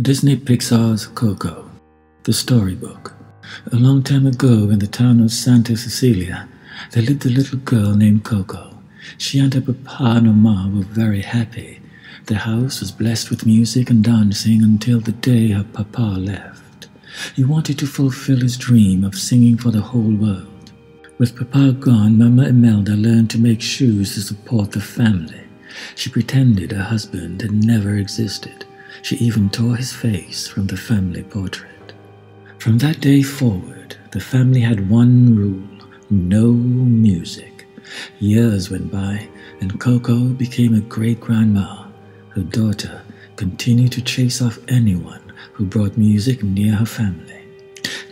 Disney Pixar's Coco, the storybook. A long time ago in the town of Santa Cecilia, there lived a little girl named Coco. She and her papa and her ma were very happy. Their house was blessed with music and dancing until the day her papa left. He wanted to fulfill his dream of singing for the whole world. With papa gone, Mama Imelda learned to make shoes to support the family. She pretended her husband had never existed. She even tore his face from the family portrait. From that day forward, the family had one rule: no music. Years went by, and Coco became a great-grandma. Her daughter continued to chase off anyone who brought music near her family.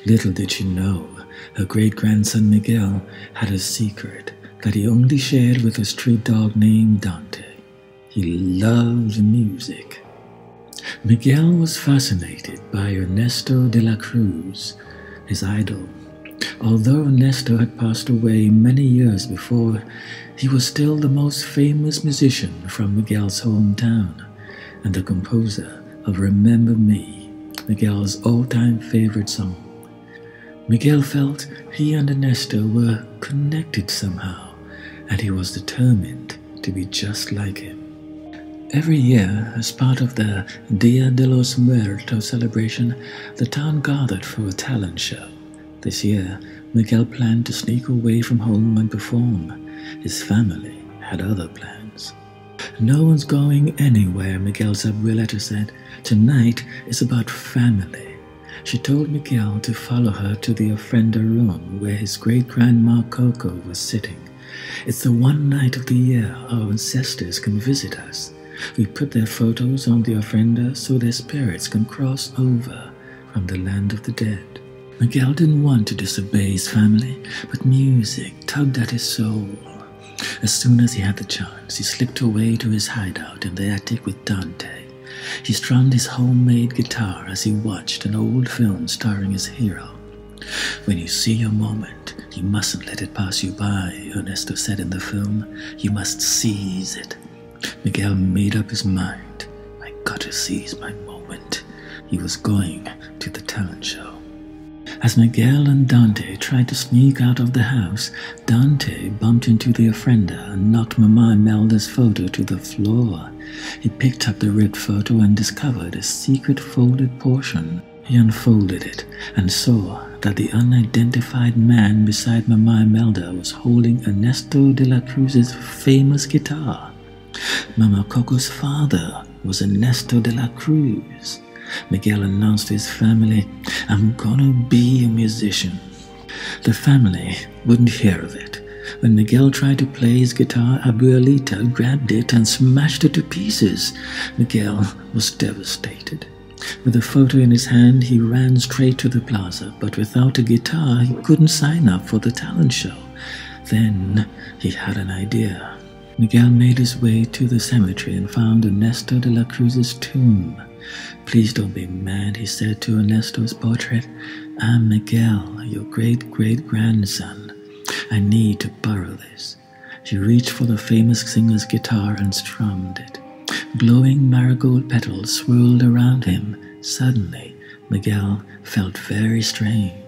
Little did she know, her great-grandson Miguel had a secret that he only shared with a street dog named Dante. He loved music. Miguel was fascinated by Ernesto de la Cruz, his idol. Although Ernesto had passed away many years before, he was still the most famous musician from Miguel's hometown and the composer of Remember Me, Miguel's all-time favorite song. Miguel felt he and Ernesto were connected somehow, and he was determined to be just like him. Every year, as part of the Dia de los Muertos celebration, the town gathered for a talent show. This year, Miguel planned to sneak away from home and perform. His family had other plans. "No one's going anywhere," Miguel's abuelita said. "Tonight is about family." She told Miguel to follow her to the ofrenda room where his great-grandma Coco was sitting. "It's the one night of the year our ancestors can visit us. We put their photos on the ofrenda so their spirits can cross over from the land of the dead." Miguel didn't want to disobey his family, but music tugged at his soul. As soon as he had the chance, he slipped away to his hideout in the attic with Dante. He strummed his homemade guitar as he watched an old film starring his hero. "When you see your moment, you mustn't let it pass you by," Ernesto said in the film. "You must seize it." Miguel made up his mind. "I gotta seize my moment." He was going to the talent show. As Miguel and Dante tried to sneak out of the house, Dante bumped into the ofrenda and knocked Mama Imelda's photo to the floor. He picked up the ripped photo and discovered a secret folded portion. He unfolded it and saw that the unidentified man beside Mama Imelda was holding Ernesto de la Cruz's famous guitar. Mama Coco's father was Ernesto de la Cruz. Miguel announced to his family, "I'm gonna be a musician." The family wouldn't hear of it. When Miguel tried to play his guitar, Abuelita grabbed it and smashed it to pieces. Miguel was devastated. With the photo in his hand, he ran straight to the plaza, but without a guitar, he couldn't sign up for the talent show. Then he had an idea. Miguel made his way to the cemetery and found Ernesto de la Cruz's tomb. "Please don't be mad," he said to Ernesto's portrait. "I'm Miguel, your great-great-grandson. I need to borrow this." He reached for the famous singer's guitar and strummed it. Glowing marigold petals swirled around him. Suddenly, Miguel felt very strange.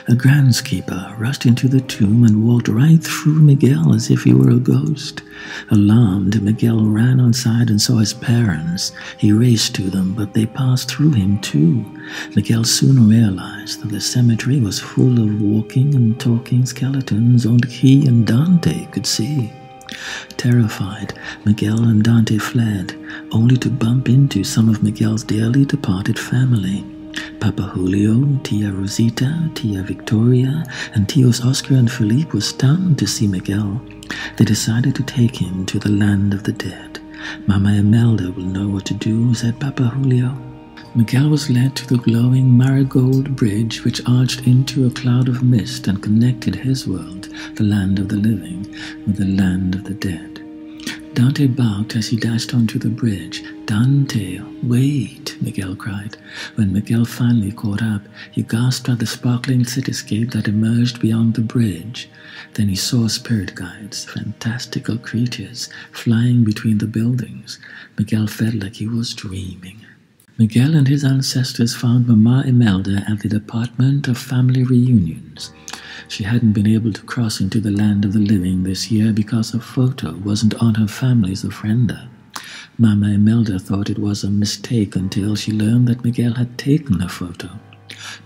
A groundskeeper rushed into the tomb and walked right through Miguel as if he were a ghost. Alarmed, Miguel ran outside and saw his parents. He raced to them, but they passed through him too. Miguel soon realized that the cemetery was full of walking and talking skeletons only he and Dante could see. Terrified, Miguel and Dante fled, only to bump into some of Miguel's dearly departed family. Papa Julio, Tia Rosita, Tia Victoria, and Tios Oscar and Felipe were stunned to see Miguel. They decided to take him to the land of the dead. "Mama Imelda will know what to do," said Papa Julio. Miguel was led to the glowing marigold bridge which arched into a cloud of mist and connected his world, the land of the living, with the land of the dead. Dante barked as he dashed onto the bridge. "Dante, wait!" Miguel cried. When Miguel finally caught up, he gasped at the sparkling cityscape that emerged beyond the bridge. Then he saw spirit guides, fantastical creatures, flying between the buildings. Miguel felt like he was dreaming. Miguel and his ancestors found Mama Imelda at the Department of Family Reunions. She hadn't been able to cross into the land of the living this year because her photo wasn't on her family's ofrenda. Mama Imelda thought it was a mistake until she learned that Miguel had taken her photo.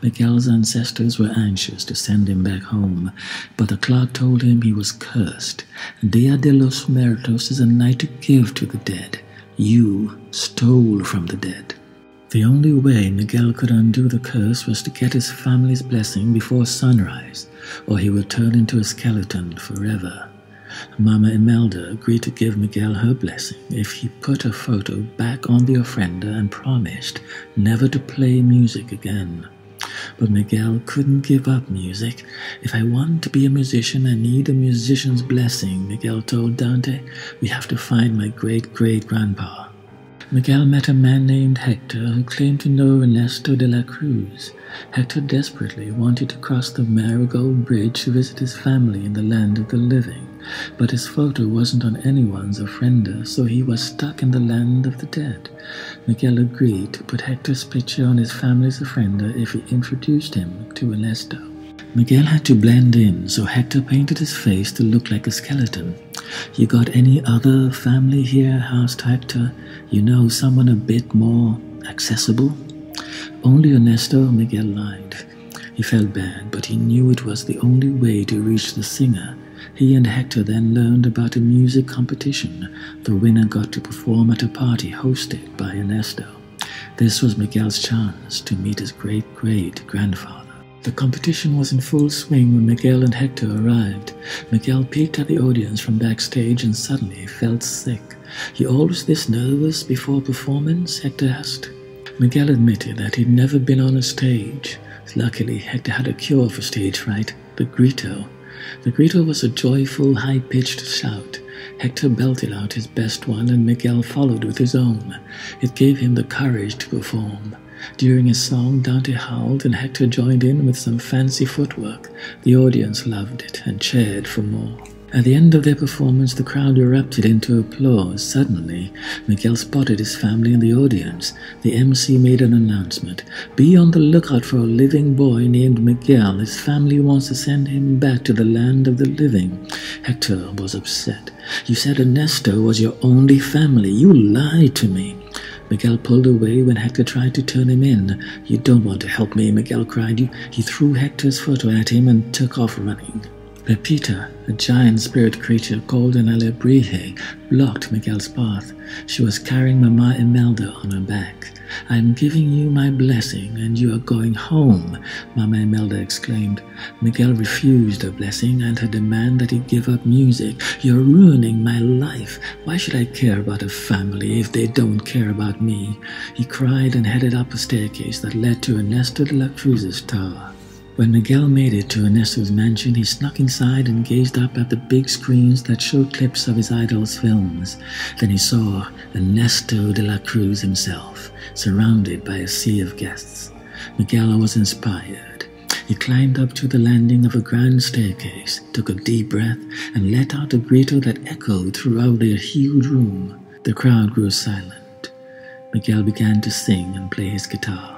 Miguel's ancestors were anxious to send him back home, but the clerk told him he was cursed. Dia de los Muertos is a night to give to the dead. You stole from the dead. The only way Miguel could undo the curse was to get his family's blessing before sunrise, or he would turn into a skeleton forever. Mama Imelda agreed to give Miguel her blessing if he put her photo back on the ofrenda and promised never to play music again. But Miguel couldn't give up music. If I want to be a musician, I need a musician's blessing, Miguel told Dante. We have to find my great-great-grandpa. Miguel met a man named Hector who claimed to know Ernesto de la Cruz. Hector desperately wanted to cross the Marigold Bridge to visit his family in the land of the living, but his photo wasn't on anyone's ofrenda, so he was stuck in the land of the dead. Miguel agreed to put Hector's picture on his family's ofrenda if he introduced him to Ernesto. Miguel had to blend in, so Hector painted his face to look like a skeleton. You got any other family here? Asked Hector. You know, someone a bit more accessible? Only Ernesto, Miguel lied. He felt bad, but he knew it was the only way to reach the singer. He and Hector then learned about a music competition. The winner got to perform at a party hosted by Ernesto. This was Miguel's chance to meet his great-great-grandfather. The competition was in full swing when Miguel and Hector arrived. Miguel peeked at the audience from backstage and suddenly felt sick. You always this nervous before performance? Hector asked. Miguel admitted that he'd never been on a stage. Luckily, Hector had a cure for stage fright, the grito. The grito was a joyful, high-pitched shout. Hector belted out his best one and Miguel followed with his own. It gave him the courage to perform. During his song, Dante howled and Hector joined in with some fancy footwork. The audience loved it and cheered for more. At the end of their performance, the crowd erupted into applause. Suddenly, Miguel spotted his family in the audience. The MC made an announcement. Be on the lookout for a living boy named Miguel. His family wants to send him back to the land of the living. Hector was upset. You said Ernesto was your only family. You lied to me. Miguel pulled away when Hector tried to turn him in. You don't want to help me, Miguel cried. He threw Hector's photo at him and took off running. Pepita, a giant spirit creature called an alebrije, blocked Miguel's path. She was carrying Mama Imelda on her back. I am giving you my blessing and you are going home, Mama Imelda exclaimed. Miguel refused her blessing and her demand that he give up music. You're ruining my life. Why should I care about a family if they don't care about me? He cried and headed up a staircase that led to Ernesto de la Cruz's tower. When Miguel made it to Ernesto's mansion, he snuck inside and gazed up at the big screens that showed clips of his idol's films. Then he saw Ernesto de la Cruz himself, surrounded by a sea of guests. Miguel was inspired. He climbed up to the landing of a grand staircase, took a deep breath, and let out a grito that echoed throughout the huge room. The crowd grew silent. Miguel began to sing and play his guitar.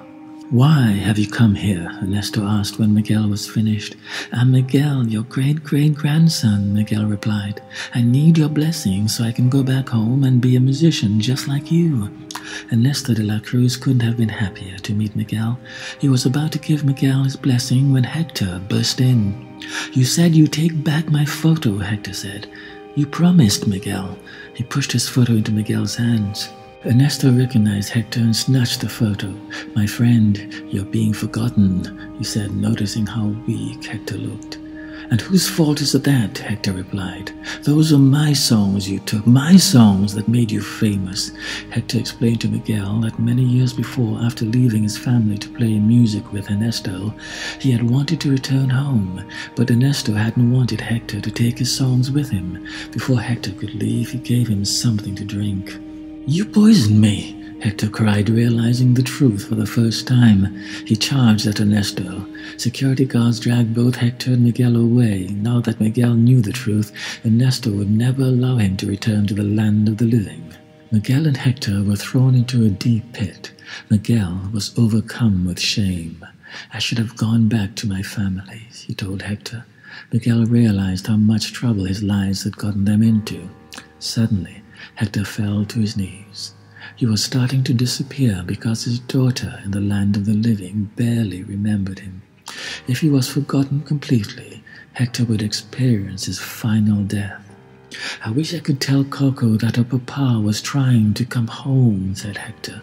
Why have you come here? Ernesto asked when Miguel was finished. I'm Miguel, your great-great-grandson, Miguel replied. I need your blessing so I can go back home and be a musician just like you. Ernesto de la Cruz couldn't have been happier to meet Miguel. He was about to give Miguel his blessing when Hector burst in. You said you'd take back my photo, Hector said. You promised, Miguel. He pushed his photo into Miguel's hands. Ernesto recognized Hector and snatched the photo. My friend, you're being forgotten, he said, noticing how weak Hector looked. And whose fault is that? Hector replied. Those are my songs you took, my songs that made you famous. Hector explained to Miguel that many years before, after leaving his family to play music with Ernesto, he had wanted to return home, but Ernesto hadn't wanted Hector to take his songs with him. Before Hector could leave, he gave him something to drink. You poisoned me, Hector cried, realizing the truth for the first time. He charged at Ernesto. Security guards dragged both Hector and Miguel away. Now that Miguel knew the truth, Ernesto would never allow him to return to the land of the living. Miguel and Hector were thrown into a deep pit. Miguel was overcome with shame. "I should have gone back to my family," he told Hector. Miguel realized how much trouble his lies had gotten them into. Suddenly, Hector fell to his knees. He was starting to disappear because his daughter in the land of the living barely remembered him. If he was forgotten completely, Hector would experience his final death. "I wish I could tell Coco that her papa was trying to come home," said Hector.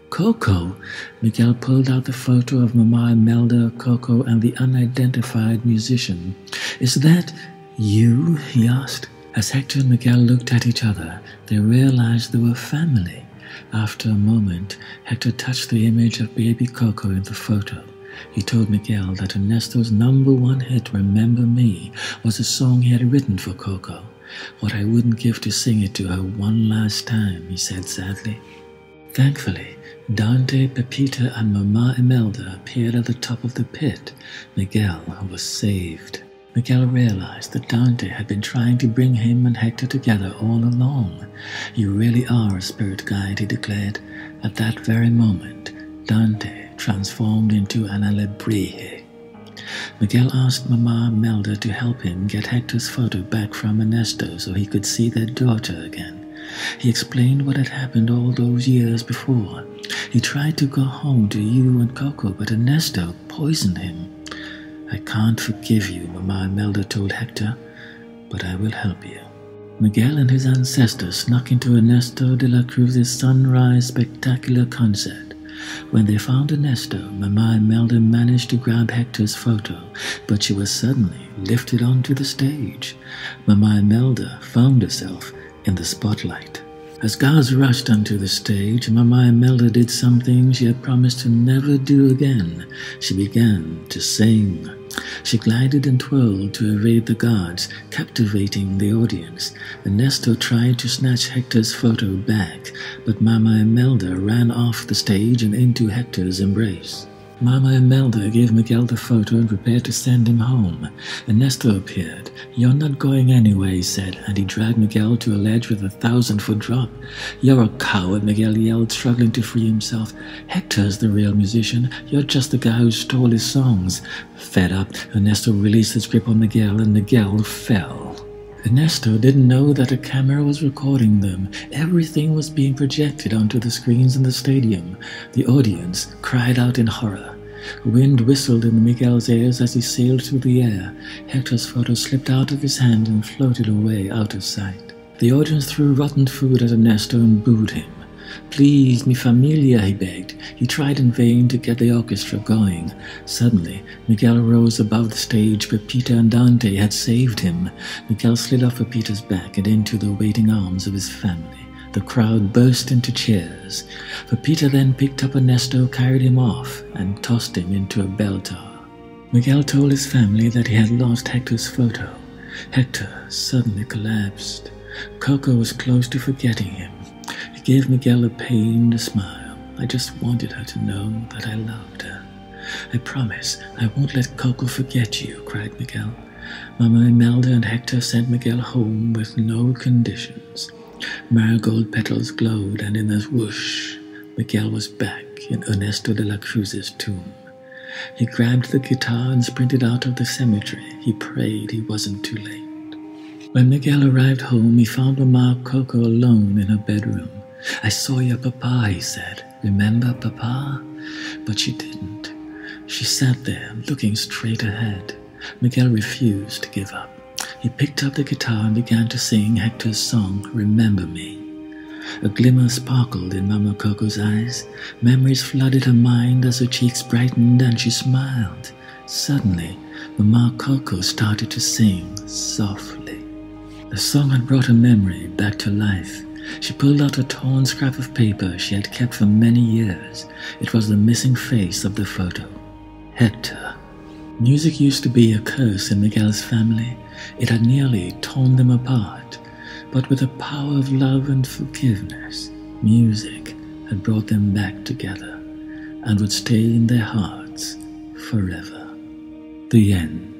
"Coco?" Miguel pulled out the photo of Mama Imelda, Coco, and the unidentified musician. "Is that you?" he asked. As Hector and Miguel looked at each other, they realized they were family. After a moment, Hector touched the image of baby Coco in the photo. He told Miguel that Ernesto's #1 hit, "Remember Me," was a song he had written for Coco. "What I wouldn't give to sing it to her one last time," he said sadly. Thankfully, Dante, Pepita, and Mama Imelda appeared at the top of the pit. Miguel was saved. Miguel realized that Dante had been trying to bring him and Hector together all along. "You really are a spirit guide," he declared. At that very moment, Dante transformed into an alebrije. Miguel asked Mama Imelda to help him get Hector's photo back from Ernesto so he could see their daughter again. He explained what had happened all those years before. He tried to go home to you and Coco, but Ernesto poisoned him. "I can't forgive you," Mama Imelda told Hector, "but I will help you." Miguel and his ancestors snuck into Ernesto de la Cruz's Sunrise Spectacular concert. When they found Ernesto, Mama Imelda managed to grab Hector's photo, but she was suddenly lifted onto the stage. Mama Imelda found herself in the spotlight. As guards rushed onto the stage, Mama Imelda did something she had promised to never do again. She began to sing. She glided and twirled to evade the guards, captivating the audience. Ernesto tried to snatch Hector's photo back, but Mama Imelda ran off the stage and into Hector's embrace. Mama Imelda gave Miguel the photo and prepared to send him home. Ernesto appeared. "You're not going anywhere," he said, and he dragged Miguel to a ledge with a 1,000-foot drop. "You're a coward," Miguel yelled, struggling to free himself. "Hector's the real musician. You're just the guy who stole his songs." Fed up, Ernesto released his grip on Miguel, and Miguel fell. Ernesto didn't know that a camera was recording them. Everything was being projected onto the screens in the stadium. The audience cried out in horror. Wind whistled in Miguel's ears as he sailed through the air. Hector's photo slipped out of his hand and floated away out of sight. The audience threw rotten food at Ernesto and booed him. "Please, mi familia," he begged. He tried in vain to get the orchestra going. Suddenly, Miguel rose above the stage. Pepita and Dante had saved him. Miguel slid off Pepita's back and into the waiting arms of his family. The crowd burst into cheers. Pepita then picked up Ernesto, carried him off, and tossed him into a bell tower. Miguel told his family that he had lost Hector's photo. Hector suddenly collapsed. Coco was close to forgetting him. He gave Miguel a pained smile. "I just wanted her to know that I loved her. I promise I won't let Coco forget you," cried Miguel. Mama Imelda and Hector sent Miguel home with no conditions. Marigold petals glowed, and in a whoosh, Miguel was back in Ernesto de la Cruz's tomb. He grabbed the guitar and sprinted out of the cemetery. He prayed he wasn't too late. When Miguel arrived home, he found Mama Coco alone in her bedroom. "I saw your papa," he said. "Remember papa?" But she didn't. She sat there, looking straight ahead. Miguel refused to give up. He picked up the guitar and began to sing Hector's song, "Remember Me." A glimmer sparkled in Mama Coco's eyes. Memories flooded her mind as her cheeks brightened and she smiled. Suddenly, Mama Coco started to sing softly. The song had brought her memory back to life. She pulled out a torn scrap of paper she had kept for many years. It was the missing face of the photo. Hector. Music used to be a curse in Miguel's family. It had nearly torn them apart. But with the power of love and forgiveness, music had brought them back together and would stay in their hearts forever. The end.